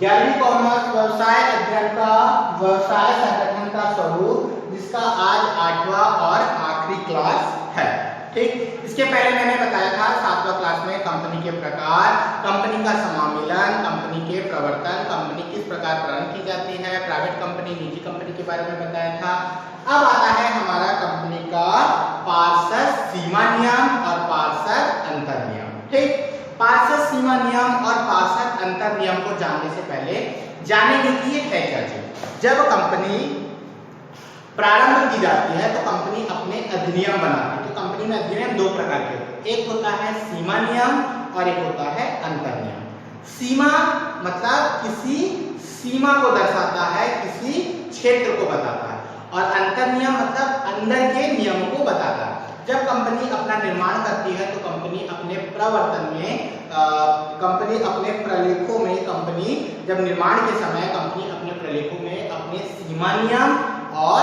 11वीं कॉमर्स व्यवसाय अध्ययन का व्यवसाय संगठन का स्वरूप, जिसका आज 8वां और आखिरी क्लास है। ठीक, इसके पहले मैंने बताया था 7वां क्लास में कंपनी के प्रकार, कंपनी का समामिलन, कंपनी के प्रवर्तन, कंपनी किस प्रकार प्रारंभ की जाती है, प्राइवेट कंपनी, निजी कंपनी के बारे में बताया था। अब आता है हमारा कंपनी का पार्षद सीमा नियम और पार्षद अंतर नियम। ठीक, पार्षद सीमा नियम और पार्षद अंतर नियम को जानने से पहले जानेंगे कि ये है क्या चीज। जब कंपनी प्रारंभ की जाती है तो कंपनी अपने अधिनियम बनाती है। तो कंपनी में अधिनियम दो प्रकार के होते हैं, एक होता है सीमा नियम और एक होता है अंतर नियम। सीमा मतलब किसी सीमा को दर्शाता है, किसी क्षेत्र को बताता है, और अंतर नियम मतलब अंदर के नियमों को बताता है। जब कंपनी अपना निर्माण करती है तो कंपनी अपने प्रवर्तन में, कंपनी अपने प्रलेखों में, कंपनी जब निर्माण के समय कंपनी अपने प्रलेखों में अपने सीमा नियम और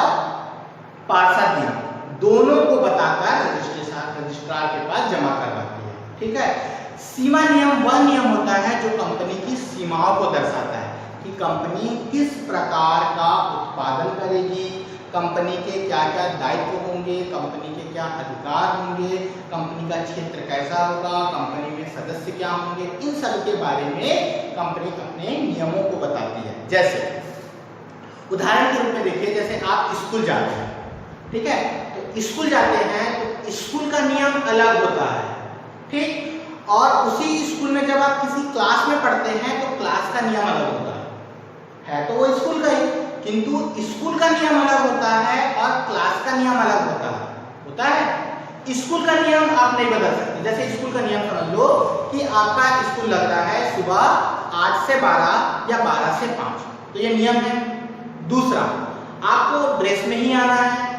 पार्षद नियम दोनों को बताकर रजिस्ट्रार के पास जमा करवाती है। ठीक है, सीमा नियम वह नियम होता है जो कंपनी की सीमाओं को दर्शाता है कि कंपनी किस प्रकार का उत्पादन करेगी, कंपनी के क्या क्या दायित्व होंगे, कंपनी के क्या अधिकार होंगे, कंपनी का क्षेत्र कैसा होगा, कंपनी में सदस्य क्या होंगे, इन सब के बारे में कंपनी अपने नियमों को बताती है। जैसे उदाहरण के रूप में देखिए, जैसे आप स्कूल जाते हैं, ठीक है, तो स्कूल जाते हैं तो स्कूल का नियम अलग होता है। ठीक, और उसी स्कूल में जब आप किसी क्लास में पढ़ते हैं तो क्लास का नियम अलग होता है तो वो स्कूल का ही, किंतु स्कूल का नियम अलग होता है और क्लास का नियम अलग होता है। स्कूल का नियम आप नहीं बदल सकते। जैसे स्कूल का नियम समझ लो कि आपका स्कूल लग रहा है सुबह 8 से 12 या 12 से 5, तो ये नियम है। दूसरा, आपको ड्रेस में ही आना है,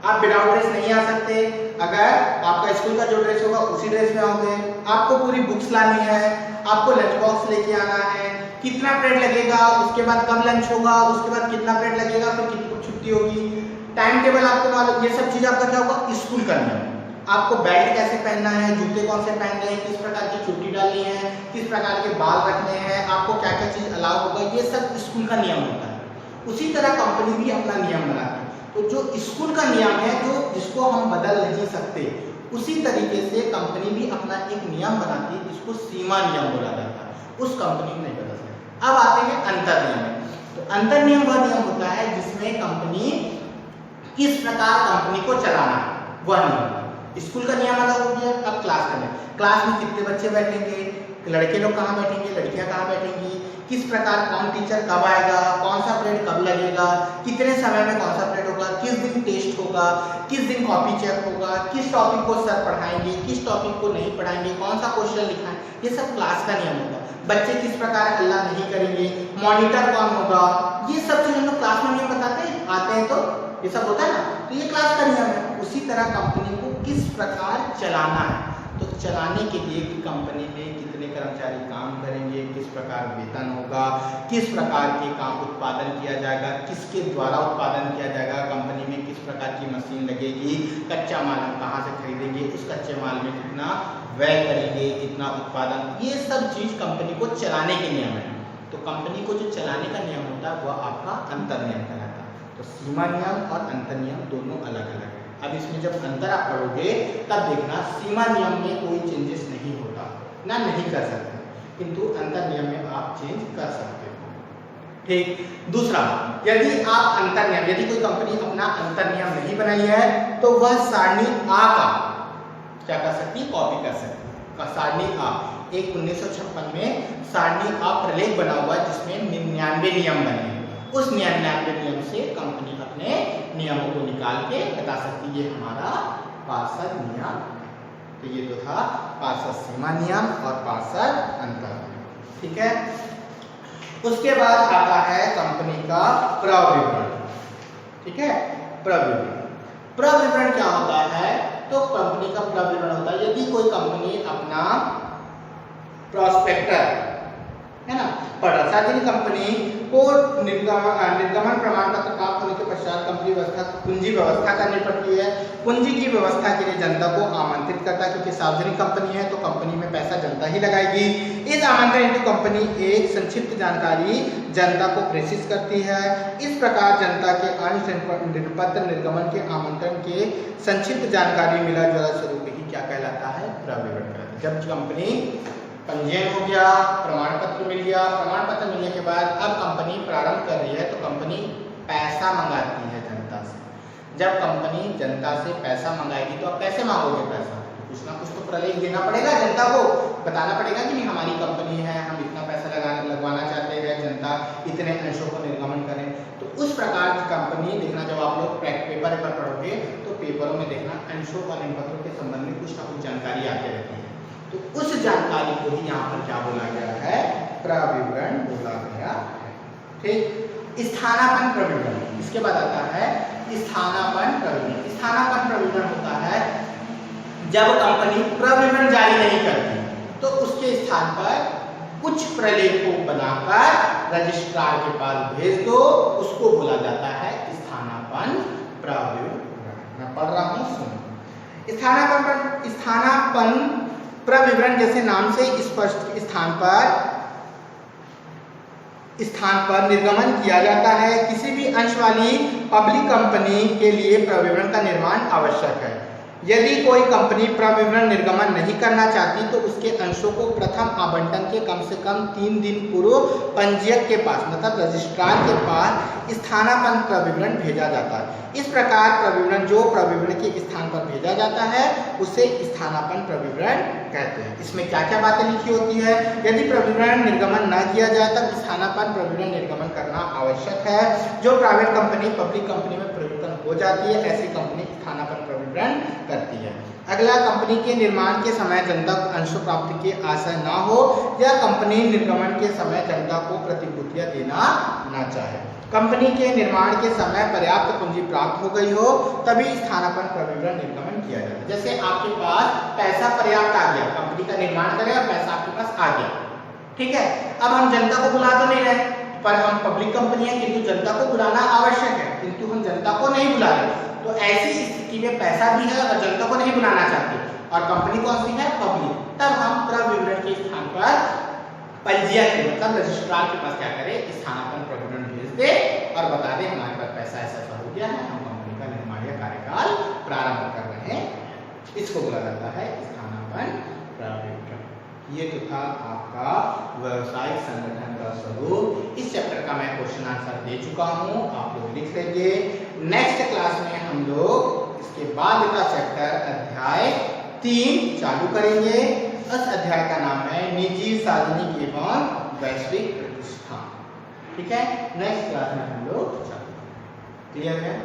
आप विदाउट ड्रेस नहीं आ सकते। अगर आपका स्कूल का जो ड्रेस होगा उसी ड्रेस में आओगे। आपको पूरी बुक्स लानी है, आपको लंच बॉक्स लेके आना है, कितना पीरियड लगेगा, उसके बाद कब लंच होगा, उसके बाद कितना पीरियड लगेगा, फिर कितनी छुट्टी होगी, टाइम टेबल आपको मालूम, ये सब चीज आपका क्या होगा, स्कूल का नियम। आपको बेल्ट कैसे पहनना है, जूते कौन से पहनने हैं, किस प्रकार की चोटी डालनी है, किस प्रकार के बाल रखने हैं, आपको क्या क्या चीज अलाउ होगा, ये सब स्कूल का नियम होता है। उसी तरह कंपनी भी अपना नियम बनाती है। तो जो स्कूल का नियम है, जो जिसको हम बदल नहीं सकते, उसी तरीके से कंपनी भी अपना एक नियम बनाती है जिसको सीमा नियम बोला जाता है। उस कंपनी को नहीं बदल सकते। अब आते हैं अंतर नियम में। तो अंतर नियम वह नियम होता है जिसमें कंपनी किस प्रकार कंपनी को चलाना है, वह नियम। स्कूल का नियम अलग हो गया, अब क्लास का नियम। क्लास में कितने बच्चे बैठेंगे, लड़के लोग कहाँ बैठेंगे, लड़कियां कहाँ बैठेंगी, किस प्रकार कौन टीचर कब आएगा, कौन सा पीरियड कब लगेगा, कितने समय में कौन सा पीरियड होगा, किस दिन टेस्ट होगा, किस दिन कॉपी चेक होगा, किस टॉपिक को सर पढ़ाएंगे, किस टॉपिक को नहीं पढ़ाएंगे, कौन सा क्वेश्चन लिखना है, ये सब क्लास का नियम होगा। बच्चे किस प्रकार हल्ला नहीं करेंगे, मॉनिटर कौन होगा, ये सब चीज हम लोग क्लास में नियम बताते हैं, आते हैं तो ये सब होता है ना, तो ये क्लास का नियम है। उसी तरह कंपनी को किस प्रकार चलाना है, तो चलाने के लिए कि कंपनी में कितने कर्मचारी काम करेंगे, किस प्रकार वेतन होगा, किस प्रकार के काम उत्पादन किया जाएगा, किसके द्वारा उत्पादन किया जाएगा, कंपनी में किस प्रकार की मशीन लगेगी, कच्चा माल हम कहाँ से खरीदेंगे, उस कच्चे माल में कितना व्यय करेंगे, कितना उत्पादन, ये सब चीज कंपनी को चलाने के नियम है। तो कंपनी को जो चलाने का नियम होता है वह आपका अंतर नियम कहलाता है। तो सीमा नियम और अंतर नियम दोनों अलग अलग है। अब इसमें जब अंतर आप पढ़ोगे तब देखना सीमा नियम में कोई चेंजेस नहीं होता, ना नहीं कर सकते, किंतु अंतर नियम में आप चेंज कर सकते हो। ठीक, दूसरा, यदि आप अंतर नियम, यदि कोई कंपनी अपना अंतर नियम नहीं बनाई है तो वह सारणी आ का क्या कर सकती है, कॉपी कर सकती है। सारणी आ, एक 1956 में सारणी आ प्रलेख बना हुआ है जिसमें 99 नियम बने हैं। उस 99 नियम से कंपनी अपने नियमों को निकाल के बता सकती है, ये हमारा पार्षद नियम। तो ये तो था पार्षद सीमा नियम और पार्षद अंतर नियम। ठीक है, उसके बाद आता है कंपनी का प्रविवरण। ठीक है, प्रविवरण, प्रविवरण क्या होता है, तो कंपनी का प्रविवरण होता है यदि कोई कंपनी अपना प्रॉस्पेक्टर है ना। पढ़ रहा सार्वजनिक कंपनी को निर्गमन प्रमाण पत्र प्राप्त होने के पश्चात कंपनी व्यवस्था पूंजी व्यवस्था करनी पड़ती है। पूंजी की व्यवस्था के लिए जनता को आमंत्रित करता है, क्योंकि सार्वजनिक कंपनी है तो कंपनी में पैसा जनता ही लगाएगी। इस आमंत्रण हेतु कंपनी एक संक्षिप्त जानकारी जनता को प्रेषित करती है। इस प्रकार जनता के अंश पत्र निर्गमन के आमंत्रण के संक्षिप्त जानकारी मिला जुला स्वरूप ही क्या कहलाता है, प्रविवरण कहलाता है। जब कंपनी पंजीयन हो गया, प्रमाण पत्र मिल गया, प्रमाण पत्र मिलने के बाद अब कंपनी प्रारंभ कर रही है तो कंपनी पैसा मंगाती है जनता से। जब कंपनी जनता से पैसा मंगाएगी तो अब कैसे मांगोगे पैसा, कुछ ना कुछ तो प्रलेख देना पड़ेगा, जनता को बताना पड़ेगा कि नहीं हमारी कंपनी है, हम इतना पैसा लगवाना चाहते हैं, जनता इतने अंशों को निर्गमन करें। तो उस प्रकार की कंपनी देखना, जब आप लोग पेपर पढ़ोगे तो पेपरों में देखना अंशों और निपत्रों के संबंध में कुछ ना कुछ जानकारी आती रहती है। तो उस जानकारी को ही यहाँ पर क्या बोला गया है, प्रविवरण बोला गया है। ठीक, स्थानापन्न प्रविवरण, इसके बाद आता है स्थानापन्न प्रविवरण। स्थानापन्न प्रविवरण होता है जब कंपनी प्रविवरण जारी नहीं करती तो उसके स्थान पर कुछ प्रलेखों बनाकर रजिस्ट्रार के पास भेज दो, उसको बोला जाता है स्थानापन्न प्रविवरण। मैं पढ़ रहा हूँ, सुनो। स्थानापन्न प्रविवरण जैसे नाम से स्पष्ट स्थान पर निर्गमन किया जाता है। किसी भी अंश वाली पब्लिक कंपनी के लिए प्रविवरण का निर्माण आवश्यक है। यदि कोई कंपनी प्रविवरण निर्गमन नहीं करना चाहती तो उसके अंशों को प्रथम आवंटन के कम से कम 3 दिन पूर्व पंजीयक के पास मतलब रजिस्ट्रार के पास स्थानापन्न प्रविवरण भेजा जाता है। इस प्रकार प्रविवरण जो प्रविवरण के स्थान पर भेजा जाता है उसे स्थानापन्न प्रविवरण कहते हैं। इसमें क्या क्या बातें लिखी होती है, यदि प्रविवरण निर्गमन न किया जाए तब स्थानापन्न प्रविवरण निर्गमन करना आवश्यक है। जो प्राइवेट कंपनी पब्लिक कंपनी में परिवर्तन हो जाती है ऐसी कंपनी स्थानापन्न प्रविवरण करती है। अगला, कंपनी के निर्माण के समय जनता को अंश प्राप्ति की आशा ना हो या कंपनी निर्गमन के समय जनता को प्रतिभूतियां देना ना चाहे। कंपनी के निर्माण के समय पर्याप्त पूंजी प्राप्त हो गई हो तभी स्थानापन्न प्रविवरण निर्गमन किया जाता है। जैसे आपके पास पैसा पर्याप्त आ गया, कंपनी का निर्माण करें और पैसा आपके पास आ गया, ठीक है। अब हम जनता को बुला तो नहीं रहे, पर हम पब्लिक कंपनी है किंतु जनता को बुलाना आवश्यक है, किंतु हम जनता को नहीं बुला रहे। तो ऐसी स्थिति में पैसा भी है और जनता को नहीं बुलाना चाहते और कंपनी कौन सी है, पब्लिक, तब हम प्रविवरण के स्थान पर पंजीयक के मतलब रजिस्ट्रार के पास क्या करें, स्थानापन्न प्रविवरण भेज दे और बता दे हमारे पास पैसा ऐसा हो गया है, हम कंपनी का निर्माण या कार्यकाल प्रारंभ कर रहे हैं। इसको बोला जाता है स्थानापन्न प्रविवरण। ये तो था आपका व्यवसायिक संगठन का स्वरूप। इस चैप्टर का मैं क्वेश्चन आंसर दे चुका हूँ, आप लोग लिख लेंगे। नेक्स्ट क्लास में हम लोग इसके बाद का चैप्टर अध्याय 3 चालू करेंगे। इस अध्याय का नाम है निजी सार्वजनिक एवं वैश्विक प्रतिष्ठान, ठीक है। नेक्स्ट क्लास में हम लोग चालू, क्लियर है।